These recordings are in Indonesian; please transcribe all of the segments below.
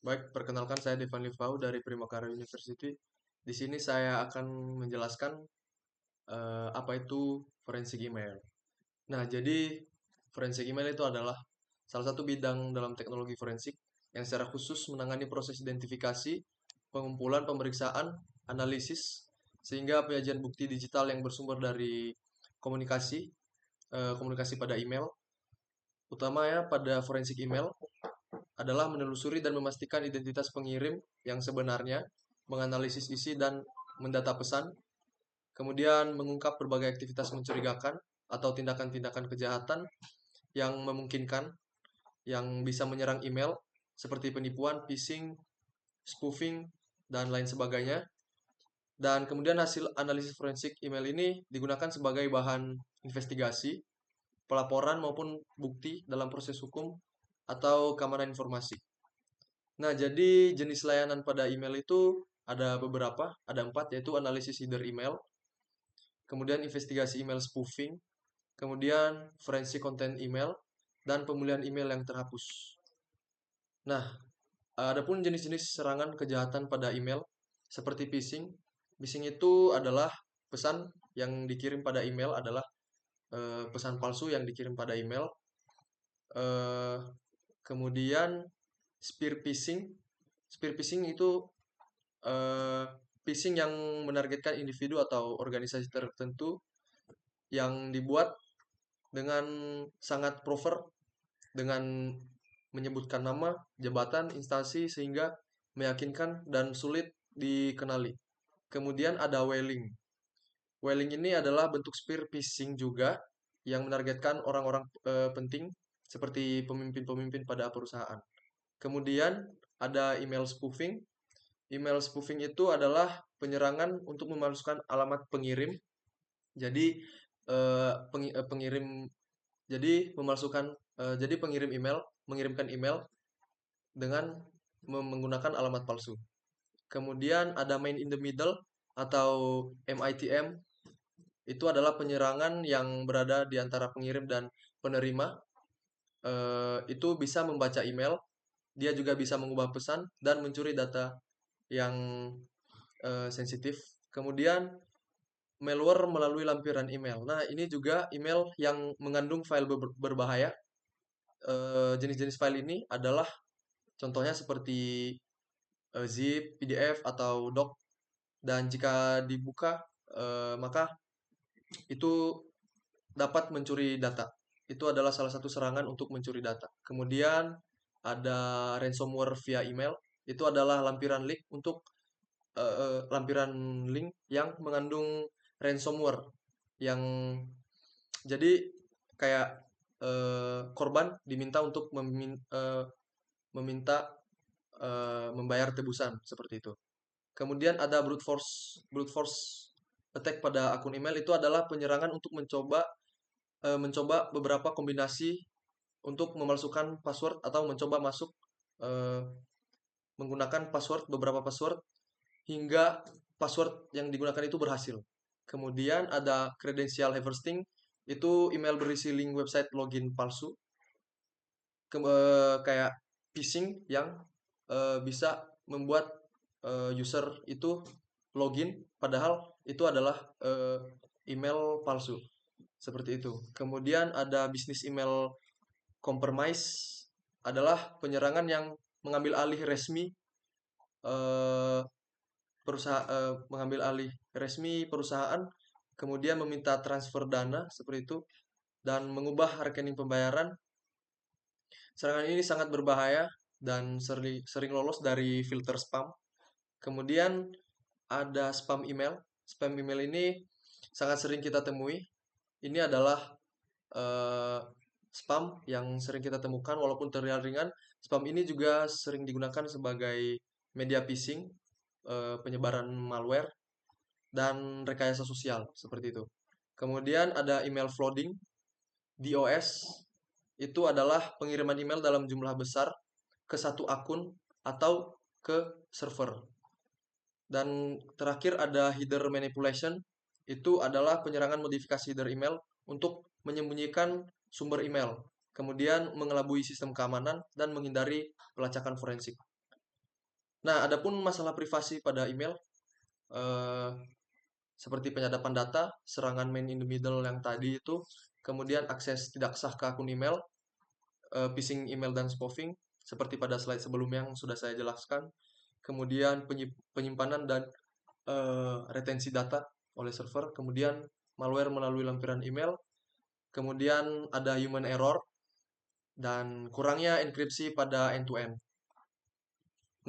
Baik, perkenalkan saya Devan Livau dari Primakara University. Di sini saya akan menjelaskan apa itu forensik email. Nah, jadi forensik email itu adalah salah satu bidang dalam teknologi forensik yang secara khusus menangani proses identifikasi, pengumpulan, pemeriksaan, analisis, sehingga penyajian bukti digital yang bersumber dari komunikasi, komunikasi pada email. Utamanya pada forensik email adalah menelusuri dan memastikan identitas pengirim yang sebenarnya, menganalisis isi dan mendata pesan, kemudian mengungkap berbagai aktivitas mencurigakan atau tindakan-tindakan kejahatan yang memungkinkan yang bisa menyerang email seperti penipuan, phishing, spoofing, dan lain sebagainya. Dan kemudian hasil analisis forensik email ini digunakan sebagai bahan investigasi, pelaporan maupun bukti dalam proses hukum atau keamanan informasi. Nah, jadi jenis layanan pada email itu ada beberapa, ada empat, yaitu analisis header email, kemudian investigasi email spoofing, kemudian forensik konten email, dan pemulihan email yang terhapus. Nah, adapun jenis-jenis serangan kejahatan pada email, seperti phishing. Phishing itu adalah pesan yang dikirim pada email adalah pesan palsu yang dikirim pada email. Eh, Kemudian spear phishing. Spear phishing itu eh, phishing yang menargetkan individu atau organisasi tertentu yang dibuat dengan sangat proper dengan menyebutkan nama, jabatan, instansi sehingga meyakinkan dan sulit dikenali. Kemudian ada whaling. Whaling ini adalah bentuk spear phishing juga yang menargetkan orang-orang penting seperti pemimpin-pemimpin pada perusahaan. Kemudian ada email spoofing. Email spoofing itu adalah penyerangan untuk memalsukan alamat pengirim. Jadi pengirim jadi memalsukan jadi pengirim email mengirimkan email dengan menggunakan alamat palsu. Kemudian ada man in the middle atau MITM. Itu adalah penyerangan yang berada di antara pengirim dan penerima. Itu bisa membaca email, dia juga bisa mengubah pesan dan mencuri data yang sensitif. Kemudian malware melalui lampiran email. Nah, ini juga email yang mengandung file berbahaya. Jenis-jenis file ini adalah contohnya seperti zip, PDF, atau doc. Dan jika dibuka, maka itu dapat mencuri data. Itu adalah salah satu serangan untuk mencuri data. Kemudian ada ransomware via email. Itu adalah lampiran link yang mengandung ransomware yang jadi kayak korban diminta untuk meminta membayar tebusan seperti itu. Kemudian ada brute force attack pada akun email. Itu adalah penyerangan untuk mencoba beberapa kombinasi untuk memalsukan password atau mencoba masuk eh, menggunakan beberapa password hingga password yang digunakan itu berhasil. Kemudian ada credential harvesting, itu email berisi link website login palsu, kayak phishing yang bisa membuat user itu login padahal itu adalah email palsu. Seperti itu. Kemudian ada bisnis email compromise, adalah penyerangan yang mengambil alih resmi eh, mengambil alih resmi perusahaan, kemudian meminta transfer dana seperti itu dan mengubah rekening pembayaran. Serangan ini sangat berbahaya dan sering lolos dari filter spam. Kemudian ada spam email. Spam email ini sangat sering kita temui. Ini adalah eh, spam yang sering kita temukan walaupun terlihat ringan. Spam ini juga sering digunakan sebagai media phishing, penyebaran malware, dan rekayasa sosial seperti itu. Kemudian ada email flooding, DOS. Itu adalah pengiriman email dalam jumlah besar ke satu akun atau ke server. Dan terakhir ada header manipulation. Itu adalah penyerangan modifikasi header email untuk menyembunyikan sumber email, kemudian mengelabui sistem keamanan dan menghindari pelacakan forensik. Nah, adapun masalah privasi pada email, eh, seperti penyadapan data, serangan man in the middle yang tadi itu, kemudian akses tidak sah ke akun email, phishing email dan spoofing, seperti pada slide sebelumnya yang sudah saya jelaskan. Kemudian penyimpanan dan retensi data oleh server, kemudian malware melalui lampiran email, kemudian ada human error, dan kurangnya enkripsi pada end-to-end.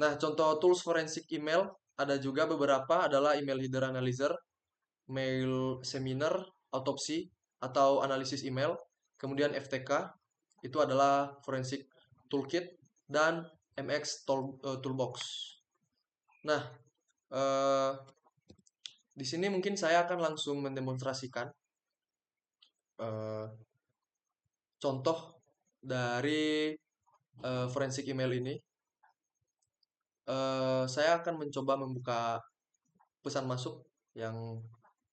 Nah, contoh tools forensik email ada juga beberapa adalah email header analyzer, mail seminar, autopsi atau analisis email, kemudian FTK itu adalah forensic toolkit dan toolbox. Nah, eh, di sini mungkin saya akan langsung mendemonstrasikan eh, contoh dari forensik email ini. Saya akan mencoba membuka pesan masuk yang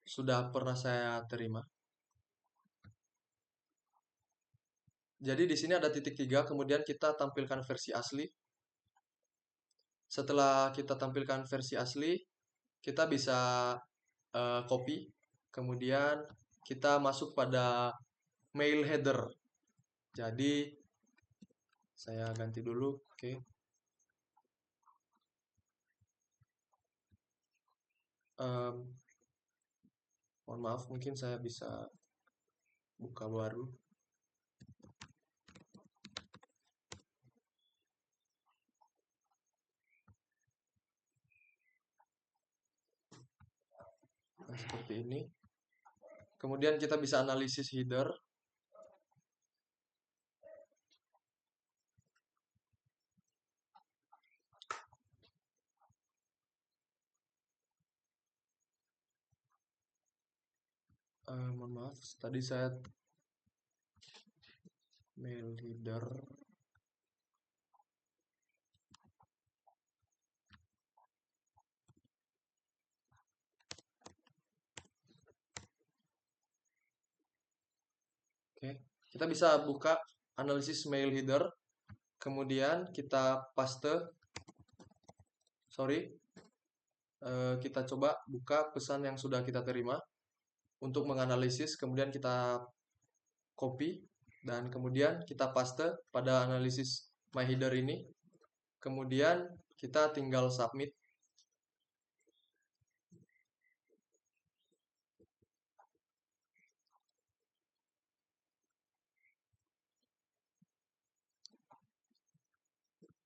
sudah pernah saya terima. Jadi di sini ada titik 3, kemudian kita tampilkan versi asli. Setelah kita tampilkan versi asli, kita bisa copy, kemudian kita masuk pada mail header. Jadi saya ganti dulu, oke. Mohon maaf, mungkin saya bisa buka baru. Nah, seperti ini. Kemudian kita bisa analisis header. Mohon maaf, tadi saya mail header. Oke, kita bisa buka analisis mail header, kemudian kita paste, kita coba buka pesan yang sudah kita terima untuk menganalisis, kemudian kita copy, dan kemudian kita paste pada analisis my header ini, kemudian kita tinggal submit.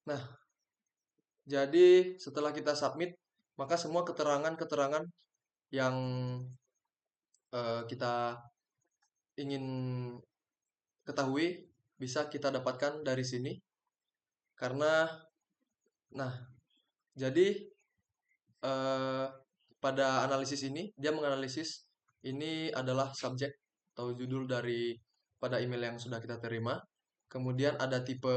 Nah, jadi setelah kita submit, maka semua keterangan-keterangan yang kita ingin ketahui bisa kita dapatkan dari sini. Karena, nah, jadi eh, pada analisis ini dia menganalisis ini adalah subjek atau judul dari pada email yang sudah kita terima. Kemudian ada tipe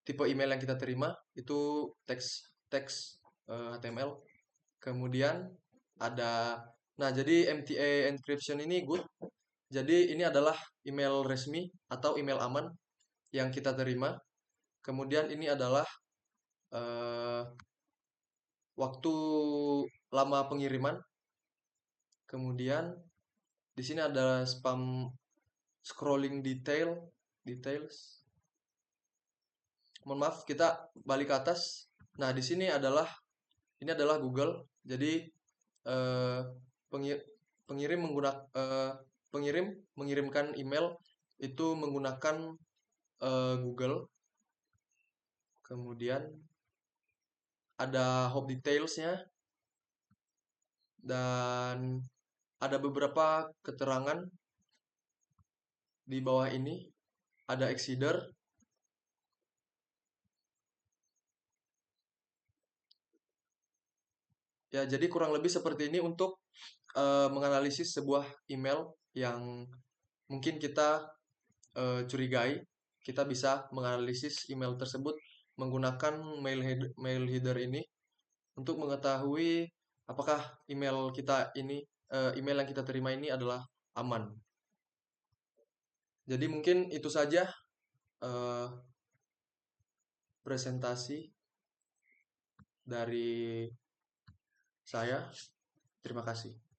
tipe email yang kita terima itu teks teks HTML. Kemudian ada, nah, jadi MTA encryption ini good. Jadi ini adalah email resmi atau email aman yang kita terima. Kemudian ini adalah eh, waktu lama pengiriman. Kemudian di sini ada spam scrolling details. Mohon maaf, kita balik ke atas. Nah, di sini adalah ini adalah Google. Jadi eh, pengirim pengirim mengirimkan email itu menggunakan Google. Kemudian ada hop detailsnya dan ada beberapa keterangan di bawah ini. Ada exceeder. Ya, jadi kurang lebih seperti ini untuk menganalisis sebuah email yang mungkin kita curigai. Kita bisa menganalisis email tersebut menggunakan mail header ini untuk mengetahui apakah email yang kita terima ini adalah aman. Jadi mungkin itu saja eh, presentasi. dari saya. Terima kasih.